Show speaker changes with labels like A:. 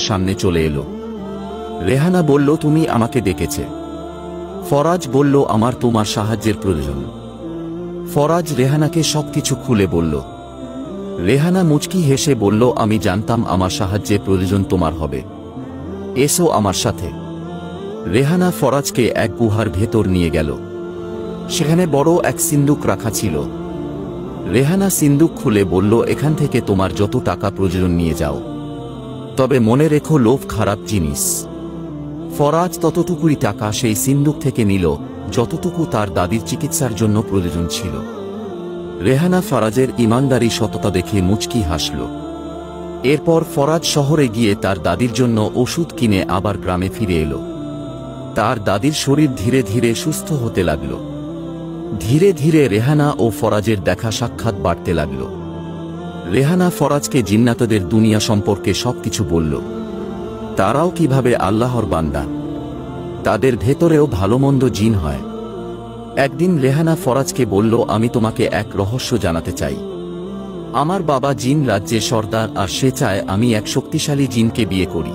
A: সামনে চলে এলো। রেহানা বলল, তুমি আমাকে ডেকেছে? ফরাজ বলল, আমার তোমার সাহায্যের প্রয়োজন। ফরাজ রেহানাকে সবকিছু খুলে বলল। রেহানা মুচকি হেসে বলল, আমি জানতাম আমার সাহায্যের প্রয়োজন তোমার হবে, এসো আমার সাথে। রেহানা ফরাজকে এক গুহার ভেতর নিয়ে গেল। সেখানে বড় এক সিন্দুক রাখা ছিল। রেহানা সিন্দুক খুলে বলল, এখান থেকে তোমার যত টাকা প্রয়োজন নিয়ে যাও, তবে মনে রেখো লোভ খারাপ জিনিস। ফরাজ ততটুকুই টাকা সেই সিন্দুক থেকে নিল যতটুকু তার দাদির চিকিৎসার জন্য প্রয়োজন ছিল। রেহানা ফরাজের ইমানদারি সততা দেখে মুচকি হাসল। এরপর ফরাজ শহরে গিয়ে তার দাদির জন্য ওষুধ কিনে আবার গ্রামে ফিরে এলো। তার দাদির শরীর ধীরে ধীরে সুস্থ হতে লাগল। ধীরে ধীরে রেহানা ও ফরাজের দেখা সাক্ষাৎ বাড়তে লাগল। রেহানা ফরাজকে জিন্নাতদের দুনিয়া সম্পর্কে সবকিছু বলল। তারাও কিভাবে আল্লাহর বান্দা, তাদের ভেতরেও ভালোমন্দ জিন হয়। একদিন রেহানা ফরাজকে বলল, আমি তোমাকে এক রহস্য জানাতে চাই। আমার বাবা জিন রাজ্যে সর্দার, আর সে চায় আমি এক শক্তিশালী জিনকে বিয়ে করি।